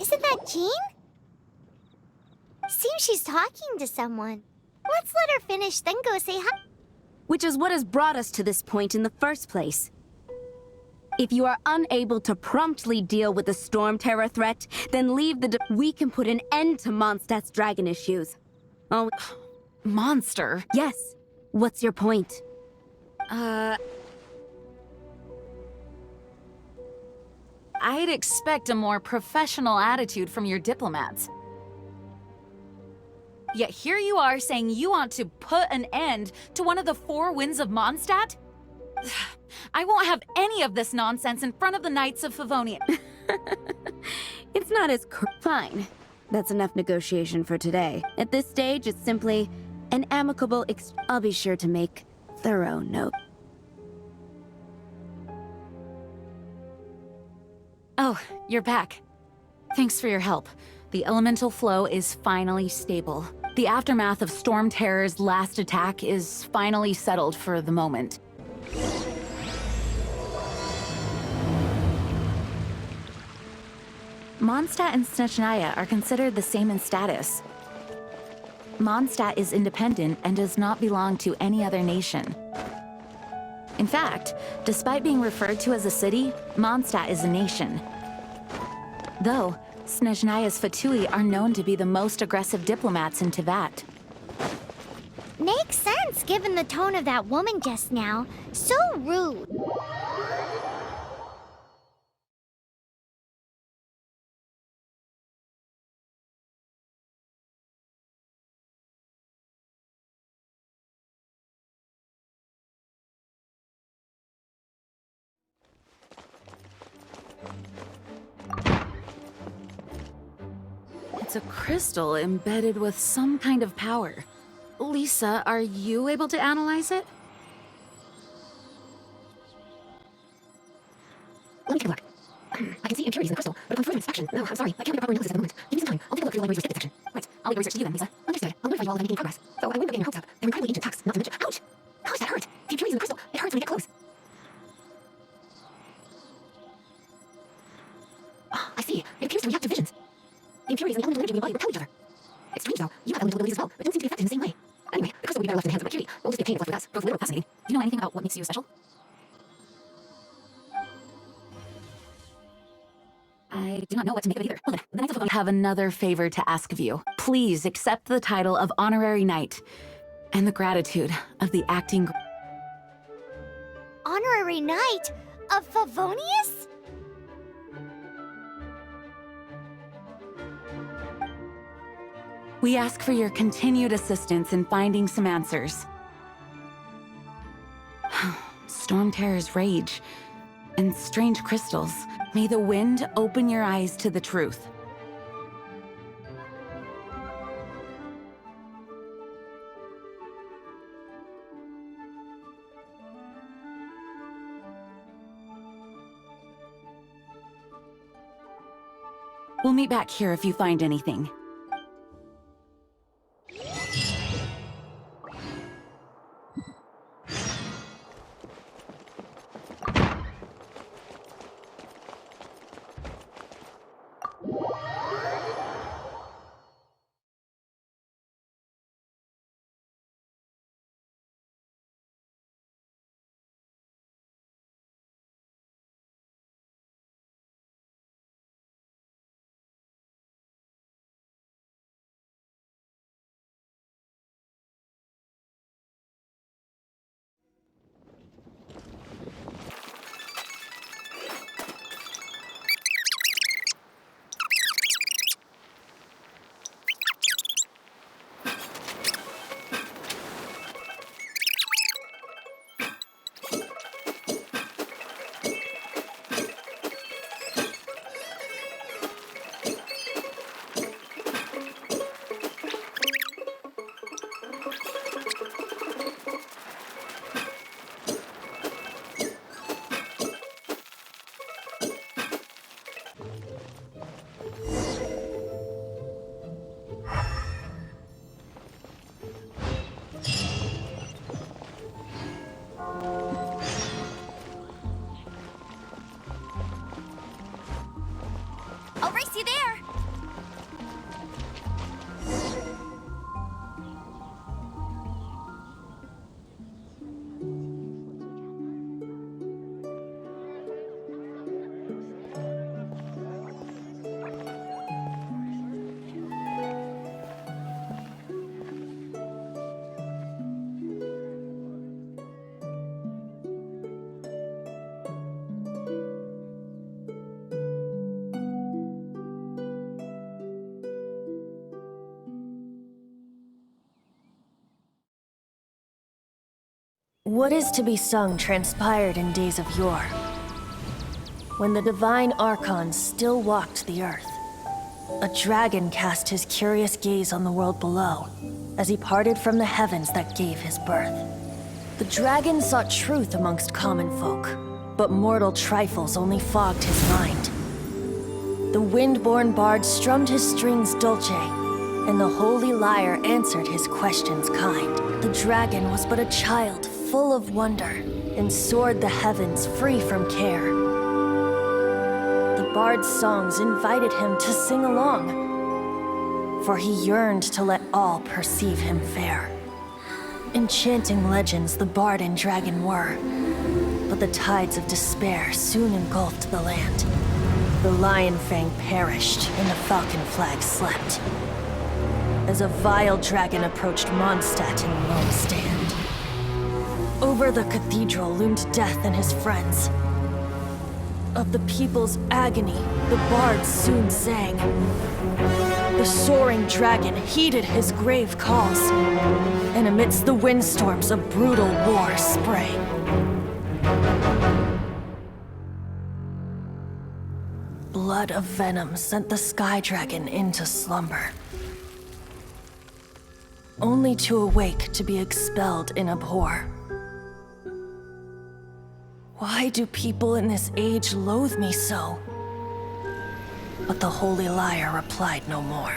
Isn't that Jean? Seems she's talking to someone. Let's let her finish, then go say hi. Which is what has brought us to this point in the first place. If you are unable to promptly deal with the storm terror threat, then leave we can put an end to Mondstadt's dragon issues. Oh, Monster? yes. What's your point? I'd expect a more professional attitude from your diplomats. Yet here you are saying you want to put an end to one of the four winds of Mondstadt? I won't have any of this nonsense in front of the Knights of Favonian. It's not as fine. That's enough negotiation for today. At this stage, it's simply an amicable I'll be sure to make thorough note. Oh, you're back. Thanks for your help. The elemental flow is finally stable. The aftermath of Storm Terror's last attack is finally settled for the moment. Mondstadt and Snezhnaya are considered the same in status. Mondstadt is independent and does not belong to any other nation. In fact, despite being referred to as a city, Mondstadt is a nation. Though, Snezhnaya's Fatui are known to be the most aggressive diplomats in Teyvat. Makes sense, given the tone of that woman just now. So rude. It's a crystal embedded with some kind of power. Lisa, are you able to analyze it? Let me take a look. I can see impurities in the crystal, but upon further inspection, no, I'm sorry, I can't make a proper analysis at the moment. Give me some time. I'll take a look through the library's restricted section. Right, I'll leave the research to you then, Lisa. Understood. I'll notify you all of anything in progress. Though I wouldn't get your hopes up. They're incredibly ancient texts, not to mention— Ouch! Gosh, that hurt! The impurities in the crystal, it hurts when I get close. Ah, I see. It appears to react to visions. The impurities and the elemental energy we embody repel each other. It's strange though. You have elemental abilities as well, but don't seem to be affected in the same way. Anyway, the crystal will be better left in the hands of Mercury. It will just be a pain if left with us. Both literal fascinating. Do you know anything about what makes you special? I do not know what to make of it either. Well then, the Knights of Favonian Have another favor to ask of you. Please accept the title of Honorary Knight and the gratitude of the acting. Honorary Knight of Favonius? We ask for your continued assistance in finding some answers. Storm Terror's rage and strange crystals. May the wind open your eyes to the truth. We'll meet back here if you find anything. What is to be sung transpired in days of yore, when the divine archons still walked the earth. A dragon cast his curious gaze on the world below, as he parted from the heavens that gave his birth. The dragon sought truth amongst common folk, but mortal trifles only fogged his mind. The wind-born bard strummed his strings dulce, and the holy lyre answered his questions kind. The dragon was but a child full of wonder, and soared the heavens free from care. The bard's songs invited him to sing along, for he yearned to let all perceive him fair. Enchanting legends the bard and dragon were, but the tides of despair soon engulfed the land. The lion fang perished, and the falcon flag slept, as a vile dragon approached Mondstadt in lone stand. Over the cathedral loomed death and his friends. Of the people's agony, the bard soon sang. The soaring dragon heeded his grave calls, and amidst the windstorms a brutal war sprang. Blood of venom sent the sky dragon into slumber, only to awake to be expelled in abhor. Why do people in this age loathe me so? But the holy lyre replied no more.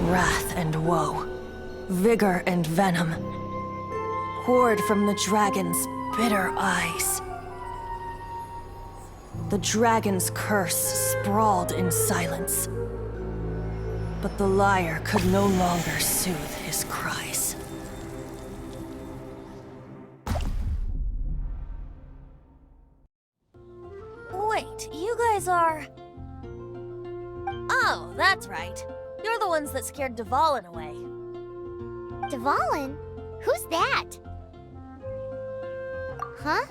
Wrath and woe, vigor and venom, poured from the dragon's bitter eyes. The dragon's curse sprawled in silence, but the lyre could no longer soothe his cries. Wait, you guys are... Oh, that's right. You're the ones that scared Dvalin away. Dvalin? Who's that? Huh?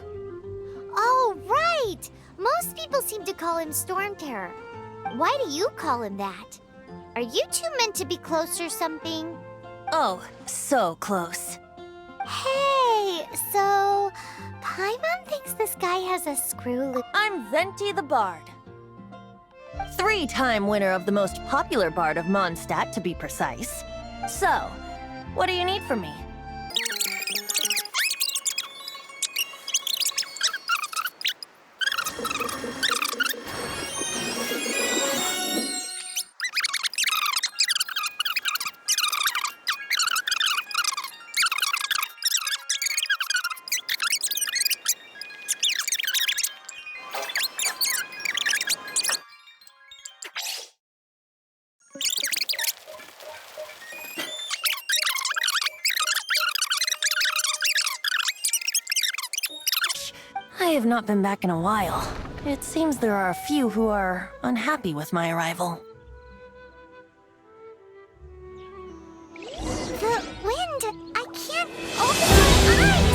Oh, right! Most people seem to call him Storm Terror. Why do you call him that? Are you two meant to be close or something? Oh, so close. Hey, so... Paimon thinks this guy has a screw loop. I'm Venti the Bard. 3-time winner of the most popular bard of Mondstadt, to be precise. So, what do you need from me? I have not been back in a while. It seems there are a few who are unhappy with my arrival. The wind! I can't open my eyes!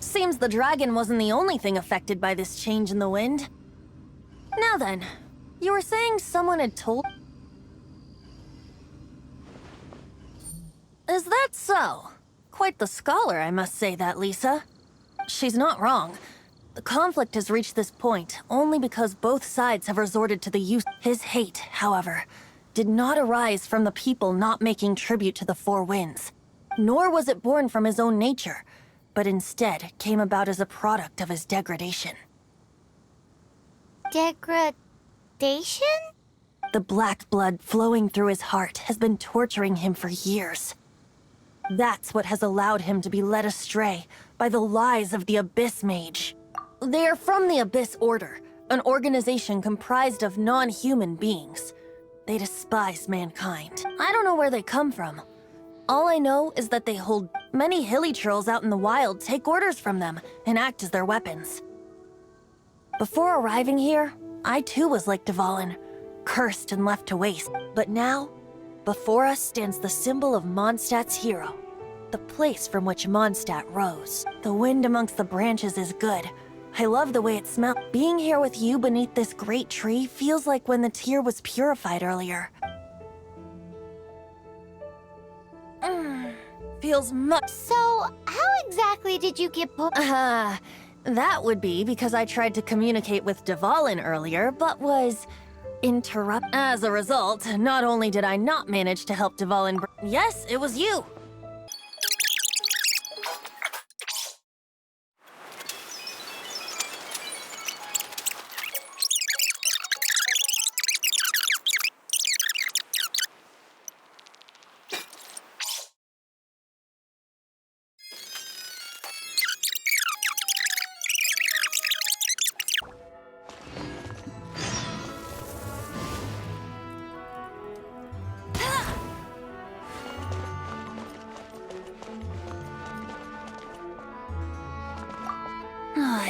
Seems the dragon wasn't the only thing affected by this change in the wind. Now then, You were saying someone had told... Is that so? Quite the scholar, I must say that, Lisa. She's not wrong. The conflict has reached this point only because both sides have resorted to the use. His hate, however, did not arise from the people not making tribute to the Four Winds, nor was it born from his own nature, but instead came about as a product of his degradation. Degradation? The black blood flowing through his heart has been torturing him for years. That's what has allowed him to be led astray by the lies of the Abyss Mage. They are from the Abyss Order, an organization comprised of non-human beings. They despise mankind. I don't know where they come from. All I know is that they hold many hilly trolls out in the wild, take orders from them, and act as their weapons. Before arriving here, I too was like Dvalin, cursed and left to waste. But now, before us stands the symbol of Mondstadt's hero, the place from which Mondstadt rose. The wind amongst the branches is good. I love the way it smells. Being here with you beneath this great tree feels like when the tear was purified earlier. Feels much... So, how exactly did you get That would be because I tried to communicate with Dvalin earlier, but was interrupted. As a result, not only did I not manage to help Dvalin... Yes, it was you!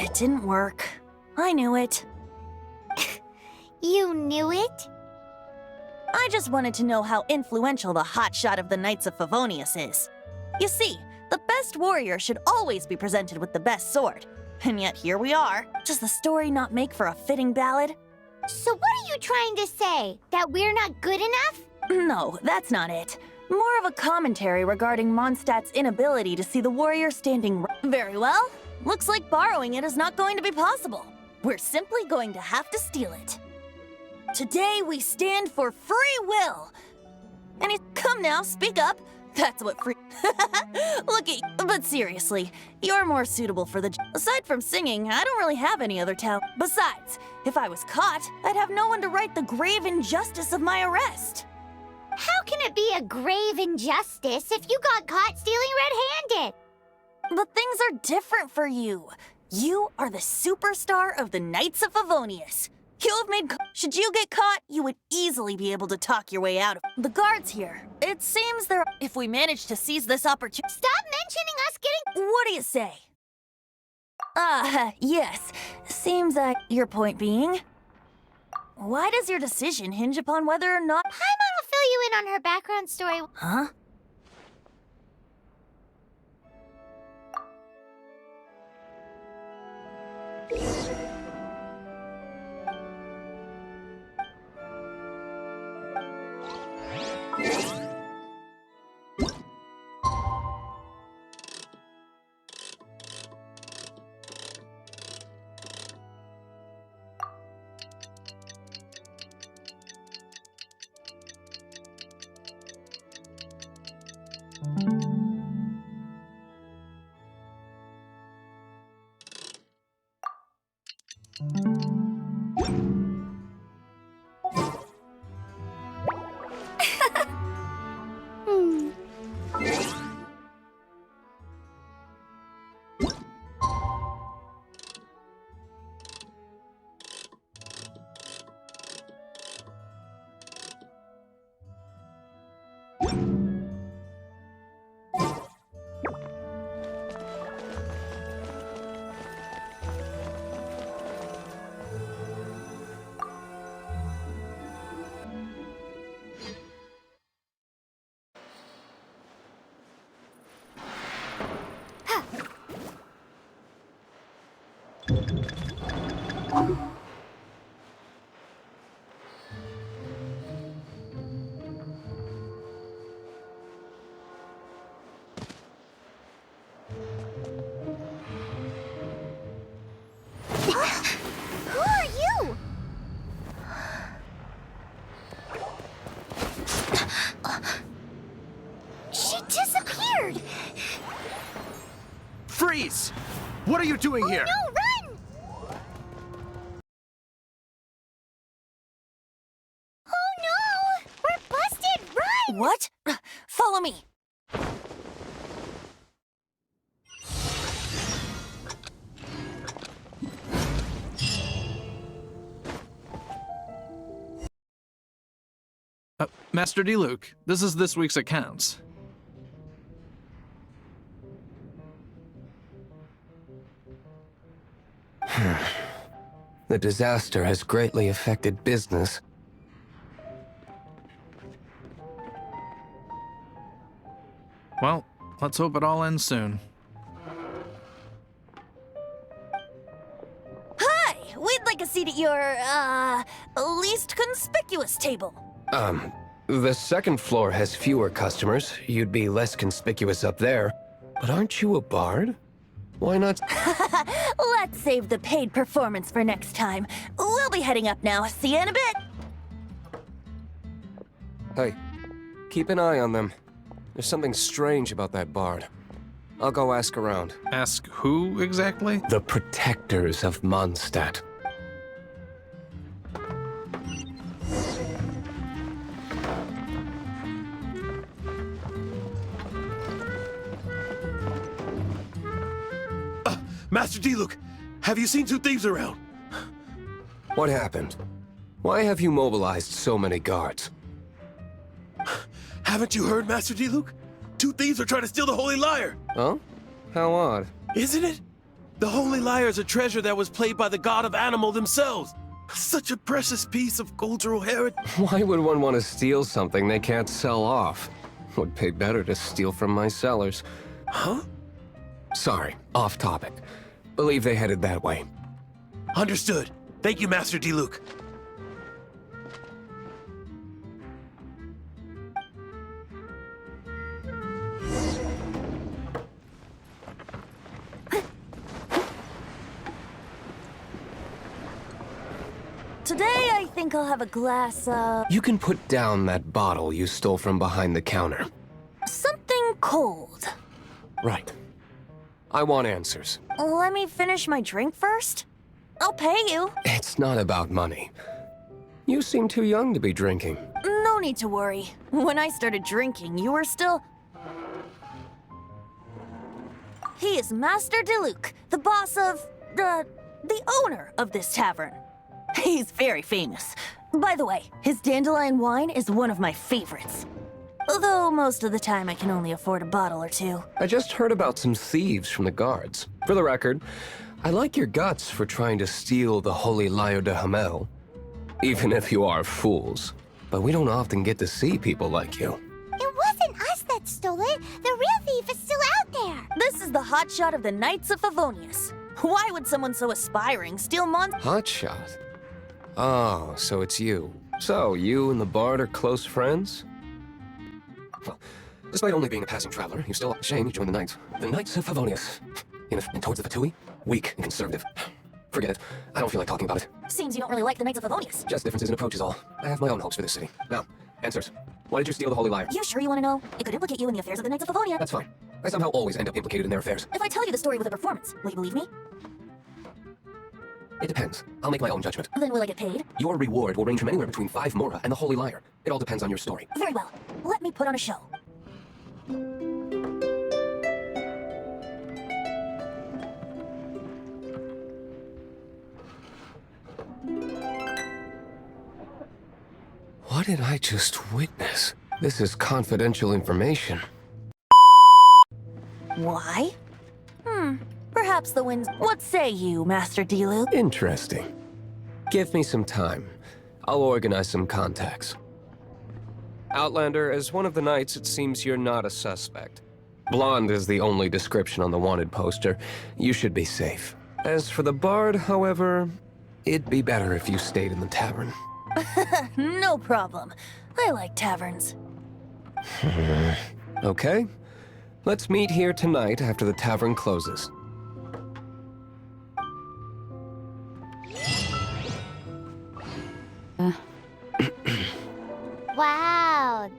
It didn't work. I knew it. You knew it? I just wanted to know how influential the hotshot of the Knights of Favonius is. You see, the best warrior should always be presented with the best sword. And yet here we are. Does the story not make for a fitting ballad? So what are you trying to say? That we're not good enough? No, that's not it. More of a commentary regarding Mondstadt's inability to see the warrior standing Very well. Looks like borrowing it is not going to be possible. We're simply going to have to steal it. Today we stand for free will. And come now, speak up. That's what free... Look at you. But seriously, you're more suitable for the... Aside from singing, I don't really have any other talent. Besides, if I was caught, I'd have no one to right the grave injustice of my arrest. How can it be a grave injustice if you got caught stealing red-handed? But things are different for you. You are the superstar of the Knights of Favonius. You have made... Should you get caught, you would easily be able to talk your way out of... The guards here. It seems they're... If we manage to seize this opportunity... Stop mentioning us getting... What do you say? Yes. Seems your point being... Why does your decision hinge upon whether or not... Paimon will fill you in on her background story. Huh? scared! Freeze! What are you doing here? No, run! Oh no! We're busted! Run! What? Follow me. Master Diluc, this is this week's accounts. The disaster has greatly affected business. Well, let's hope it all ends soon. Hi! We'd like a seat at your, least conspicuous table. The second floor has fewer customers. You'd be less conspicuous up there. But aren't you a bard? Why not? Let's save the paid performance for next time. We'll be heading up now. See you in a bit. Hey, keep an eye on them. There's something strange about that bard. I'll go ask around. Ask who exactly? The protectors of Mondstadt. Master Diluc, have you seen two thieves around? What happened? Why have you mobilized so many guards? Haven't you heard, Master Diluc? Two thieves are trying to steal the Holy Lyre! Huh? How odd. Isn't it? The Holy Lyre is a treasure that was played by the god of animal themselves. Such a precious piece of cultural heritage. Why would one want to steal something they can't sell off? Would pay better to steal from my cellars. Huh? Sorry, off topic. Believe they headed that way. Understood. Thank you, Master Diluc. Today, I think I'll have a glass of You can put down that bottle you stole from behind the counter. something cold. Right. I want answers. Let me finish my drink first. I'll pay you. It's not about money. You seem too young to be drinking. No need to worry. When I started drinking, you were still... He is Master Diluc, the boss of... the owner of this tavern. He's very famous. By the way, his dandelion wine is one of my favorites. Although most of the time I can only afford a bottle or two. I just heard about some thieves from the guards. For the record, I like your guts for trying to steal the Holy Lyre de Hamel. Even if you are fools. But we don't often get to see people like you. It wasn't us that stole it. The real thief is still out there. This is the hotshot of the Knights of Favonius. Why would someone so aspiring steal Hotshot? Oh, so it's you. So, you and the bard are close friends? Well, despite only being a passing traveler, you still, shame you joined the Knights. The Knights of Favonius. And towards the Fatui? Weak and conservative. Forget it. I don't feel like talking about it. Seems you don't really like the Knights of Favonius. Just differences in approach is all. I have my own hopes for this city. Now, answers. Why did you steal the Holy Lyre? You sure you want to know? It could implicate you in the affairs of the Knights of Favonia. That's fine. I somehow always end up implicated in their affairs. If I tell you the story with a performance, will you believe me? It depends. I'll make my own judgment. Then will I get paid? Your reward will range from anywhere between 5 mora and the Holy Lyre. It all depends on your story. Very well. Let me put on a show. What did I just witness? This is confidential information. Why? Perhaps the winds... What say you, Master Diluc? Interesting. Give me some time. I'll organize some contacts. Outlander, as one of the knights, it seems you're not a suspect. Blonde is the only description on the wanted poster. You should be safe. As for the bard, however, it'd be better if you stayed in the tavern. No problem. I like taverns. Okay. Let's meet here tonight after the tavern closes. Wow.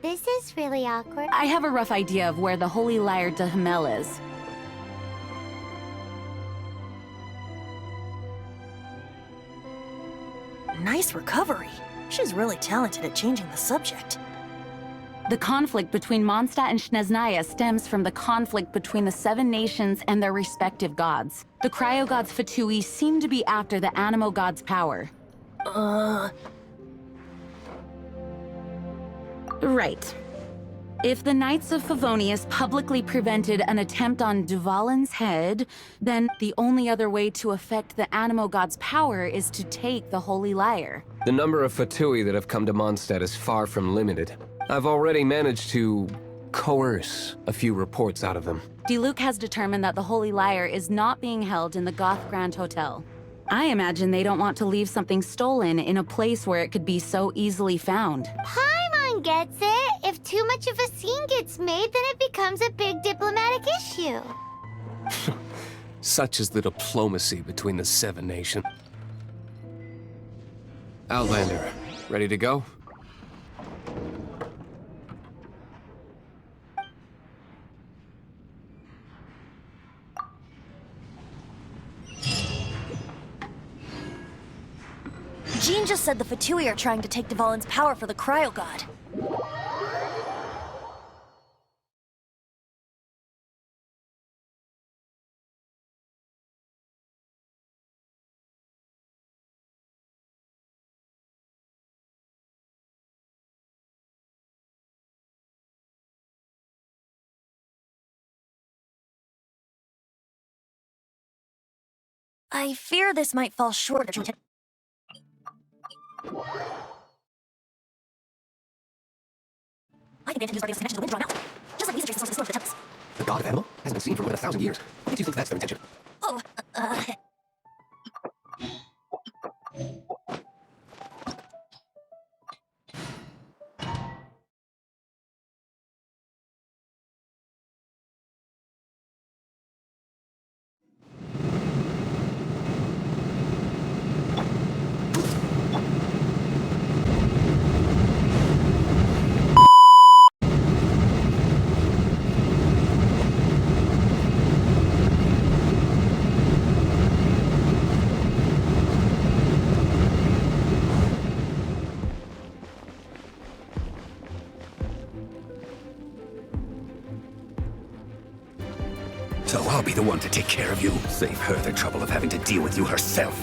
This is really awkward. I have a rough idea of where the Holy Lyre de Hamel is. Nice recovery. She's really talented at changing the subject. The conflict between Mondstadt and Snezhnaya stems from the conflict between the 7 nations and their respective gods. The cryo-gods Fatui seem to be after the Animo god's power. Right. If the Knights of Favonius publicly prevented an attempt on Duvalin's head, then the only other way to affect the Animo god's power is to take the Holy Lyre. The number of Fatui that have come to Mondstadt is far from limited. I've already managed to coerce a few reports out of them. Diluc has determined that the Holy Lyre is not being held in the Goth Grand Hotel. I imagine they don't want to leave something stolen in a place where it could be so easily found. Paimon gets it. If too much of a scene gets made, then it becomes a big diplomatic issue. Such is the diplomacy between the 7 nations. Outlander, ready to go? Jean just said the Fatui are trying to take Duvalin's power for the Cryo God. I fear this might fall short of... I think they intend to use Barbatos' connection to the wind drawn out. Just like we suggest the source of the tempest. The god of animal hasn't been seen for more than 1,000 years. What makes you think that's their intention? Oh, So I'll be the one to take care of you. Save her the trouble of having to deal with you herself.